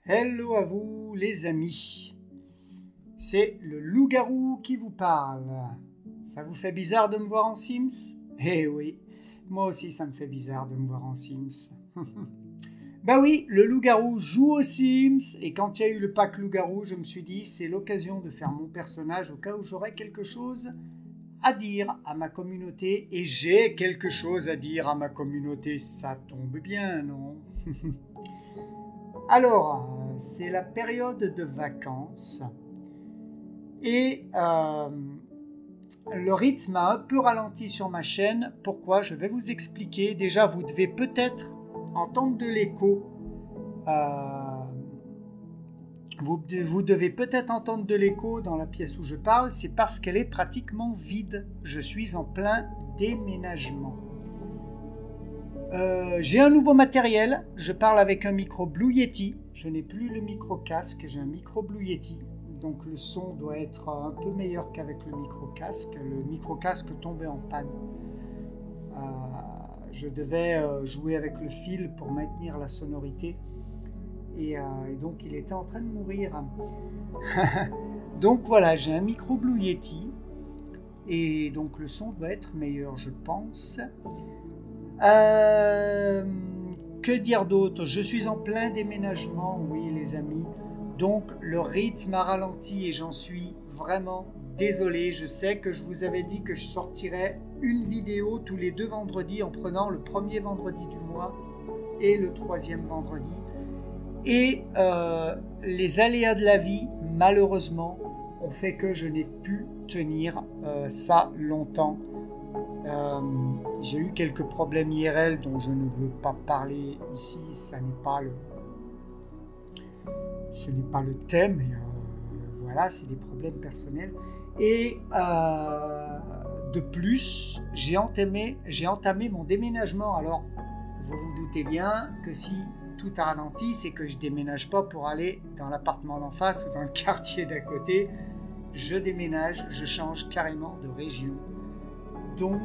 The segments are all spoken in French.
Hello à vous les amis, c'est le loup-garou qui vous parle. Ça vous fait bizarre de me voir en Sims? Eh oui, moi aussi ça me fait bizarre de me voir en Sims. Bah oui, le loup-garou joue aux Sims et quand il y a eu le pack loup-garou, je me suis dit c'est l'occasion de faire mon personnage au cas où j'aurais quelque chose à dire à ma communauté. Et j'ai quelque chose à dire à ma communauté, ça tombe bien, non? Alors, c'est la période de vacances et le rythme a un peu ralenti sur ma chaîne. Pourquoi? Je vais vous expliquer. Déjà, vous devez peut-être entendre de l'écho. Vous devez peut-être entendre de l'écho dans la pièce où je parle. C'est parce qu'elle est pratiquement vide. Je suis en plein déménagement. J'ai un nouveau matériel, je parle avec un micro Blue Yeti, je n'ai plus le micro casque, j'ai un micro Blue Yeti, donc le son doit être un peu meilleur qu'avec le micro casque tombait en panne. Je devais jouer avec le fil pour maintenir la sonorité et donc il était en train de mourir. Donc voilà, j'ai un micro Blue Yeti et donc le son doit être meilleur je pense. Que dire d'autre? Je suis en plein déménagement, oui les amis. Donc le rythme a ralenti et j'en suis vraiment désolé. Je sais que je vous avais dit que je sortirais une vidéo tous les 2 vendredis en prenant le premier vendredi du mois et le 3e vendredi. Et les aléas de la vie, malheureusement, ont fait que je n'ai pu tenir ça longtemps. J'ai eu quelques problèmes IRL dont je ne veux pas parler ici, ce n'est pas le thème, mais voilà, c'est des problèmes personnels. Et de plus, j'ai entamé mon déménagement. Alors, vous vous doutez bien que si tout a ralenti, c'est que je ne déménage pas pour aller dans l'appartement d'en face ou dans le quartier d'à côté. Je déménage, je change carrément de région. Donc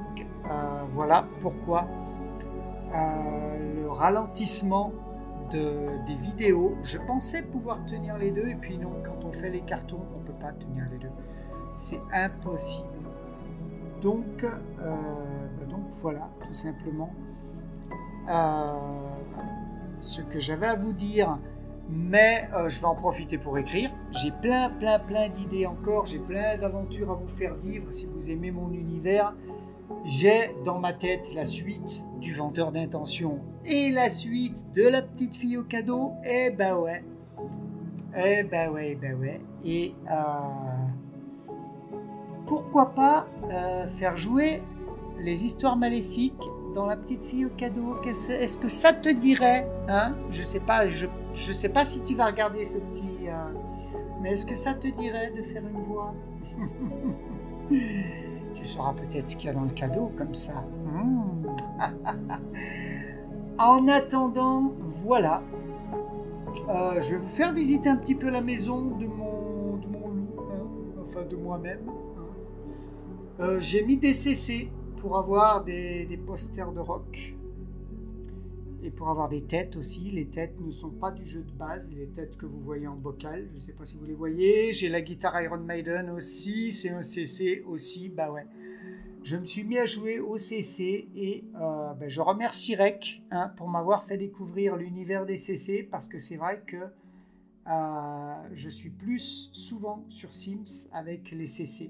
voilà pourquoi le ralentissement des vidéos, je pensais pouvoir tenir les deux et puis non, quand on fait les cartons, on ne peut pas tenir les deux. C'est impossible. Donc voilà, tout simplement ce que j'avais à vous dire. Mais je vais en profiter pour écrire. J'ai plein d'idées encore. J'ai plein d'aventures à vous faire vivre si vous aimez mon univers. J'ai dans ma tête la suite du vendeur d'intention et la suite de la petite fille au cadeau. Eh ben ouais. Et pourquoi pas faire jouer les histoires maléfiques dans la petite fille au cadeau. Est-ce que ça te dirait, hein? Je sais pas si tu vas regarder ce petit... mais est-ce que ça te dirait de faire une voix? Tu sauras peut-être ce qu'il y a dans le cadeau, comme ça. En attendant, voilà. Je vais vous faire visiter un petit peu la maison de mon loup, hein, enfin de moi-même. Hein. J'ai mis des CC pour avoir des posters de rock et pour avoir des têtes aussi. Les têtes ne sont pas du jeu de base, les têtes que vous voyez en bocal, je ne sais pas si vous les voyez. J'ai la guitare Iron Maiden aussi, c'est un CC aussi, bah ouais. Je me suis mis à jouer au CC et je remercie Rec pour m'avoir fait découvrir l'univers des CC parce que c'est vrai que je suis plus souvent sur Sims avec les CC.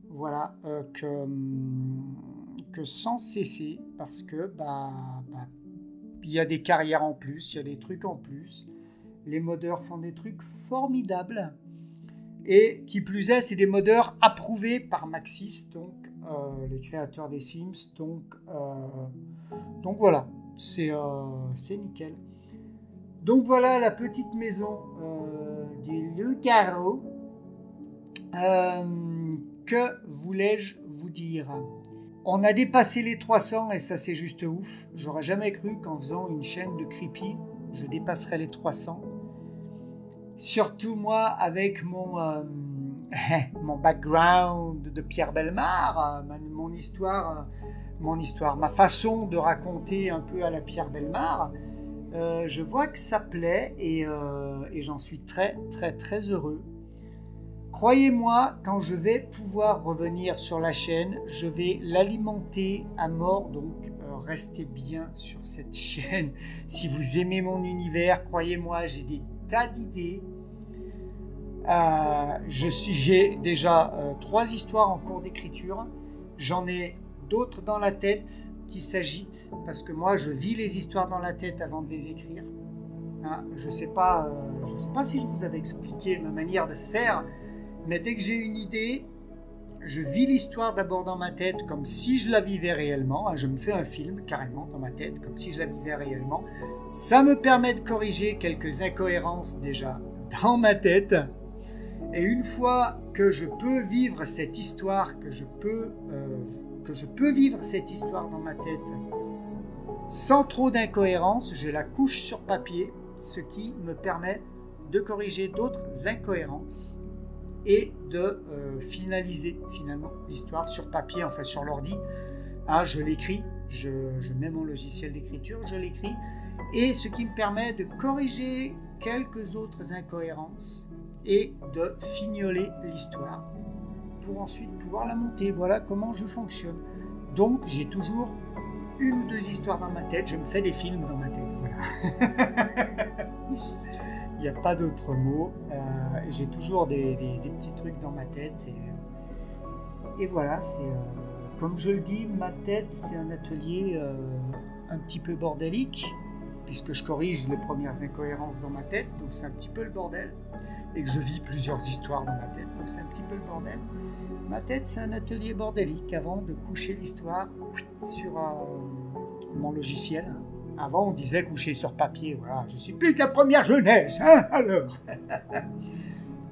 Voilà, que sans CC parce que il y a des carrières en plus, il y a des trucs en plus. Les modeurs font des trucs formidables et qui plus est, c'est des modeurs approuvés par Maxis, donc les créateurs des Sims. Donc voilà, c'est nickel. Donc voilà la petite maison du loup-garou. Que voulais-je vous dire? On a dépassé les 300 et ça c'est juste ouf. J'aurais jamais cru qu'en faisant une chaîne de creepy, je dépasserais les 300. Surtout moi avec mon background de Pierre Bellemare, mon histoire, ma façon de raconter un peu à la Pierre Bellemare. Je vois que ça plaît et j'en suis très heureux. Croyez-moi, quand je vais pouvoir revenir sur la chaîne, je vais l'alimenter à mort, donc restez bien sur cette chaîne. Si vous aimez mon univers, croyez-moi, j'ai des tas d'idées. J'ai déjà 3 histoires en cours d'écriture. J'en ai d'autres dans la tête qui s'agitent, parce que moi, je vis les histoires dans la tête avant de les écrire. Je ne sais pas si je vous avais expliqué ma manière de faire, mais dès que j'ai une idée, je vis l'histoire d'abord dans ma tête comme si je la vivais réellement. Je me fais un film carrément dans ma tête comme si je la vivais réellement. Ça me permet de corriger quelques incohérences déjà dans ma tête. Et une fois que je peux vivre cette histoire, que je peux vivre cette histoire dans ma tête sans trop d'incohérences, je la couche sur papier, ce qui me permet de corriger d'autres incohérences et de finaliser finalement l'histoire sur papier, enfin sur l'ordi. Je l'écris, je mets mon logiciel d'écriture, je l'écris, et ce qui me permet de corriger quelques autres incohérences et de fignoler l'histoire pour ensuite pouvoir la monter. Voilà comment je fonctionne. Donc j'ai toujours 1 ou 2 histoires dans ma tête, je me fais des films dans ma tête. Voilà. Il n'y a pas d'autre mot. J'ai toujours des petits trucs dans ma tête. Et voilà, c'est comme je le dis, ma tête, c'est un atelier un petit peu bordélique, puisque je corrige les premières incohérences dans ma tête, donc c'est un petit peu le bordel. Et que je vis plusieurs histoires dans ma tête, donc c'est un petit peu le bordel. Ma tête, c'est un atelier bordélique avant de coucher l'histoire sur mon logiciel. Avant, on disait coucher sur papier. Voilà, je suis plus que la première jeunesse, alors.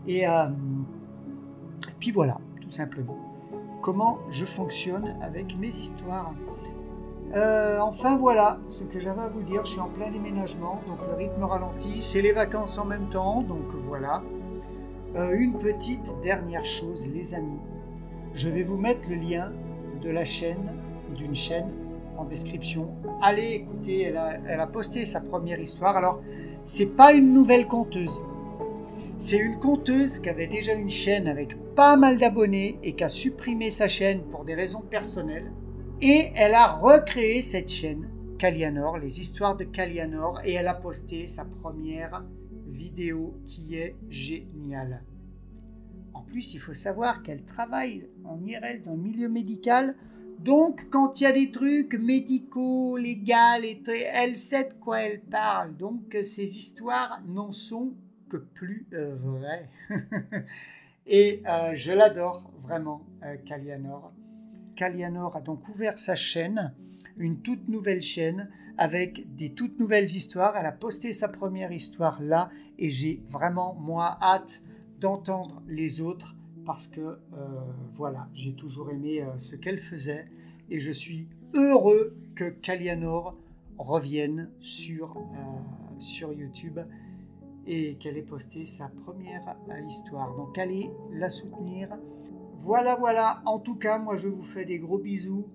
Et puis voilà, tout simplement. Comment je fonctionne avec mes histoires. Enfin voilà, ce que j'avais à vous dire. Je suis en plein déménagement, donc le rythme ralentit. C'est les vacances en même temps, donc voilà. Une petite dernière chose, les amis. Je vais vous mettre le lien de la chaîne, d'une chaîne en description. Allez écouter, elle a posté sa première histoire. Alors, c'est pas une nouvelle conteuse. C'est une conteuse qui avait déjà une chaîne avec pas mal d'abonnés et qui a supprimé sa chaîne pour des raisons personnelles. Et elle a recréé cette chaîne, Kalianor, les histoires de Kalianor, et elle a posté sa première vidéo qui est géniale. En plus, il faut savoir qu'elle travaille en IRL dans le milieu médical. Donc, quand il y a des trucs médicaux, légaux, elle sait de quoi elle parle. Donc, ces histoires n'en sont que plus vraies. Et je l'adore vraiment, Kalianor. Kalianor a donc ouvert sa chaîne, une toute nouvelle chaîne, avec des toutes nouvelles histoires. Elle a posté sa première histoire là, et j'ai vraiment, moi, hâte d'entendre les autres, parce que voilà, j'ai toujours aimé ce qu'elle faisait, et je suis heureux que Kalianor revienne sur YouTube et qu'elle ait posté sa première histoire. Donc allez la soutenir. Voilà, en tout cas, moi je vous fais des gros bisous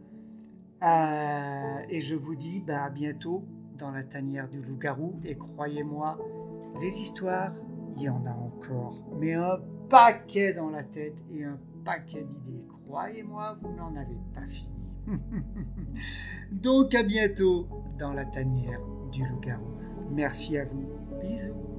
et je vous dis à bientôt dans la tanière du loup-garou. Et croyez-moi, les histoires, il y en a encore, mais un paquet dans la tête et un paquet d'idées. Croyez-moi, vous n'en avez pas fini. Donc à bientôt dans la tanière du loup-garou. Merci à vous. Bisous.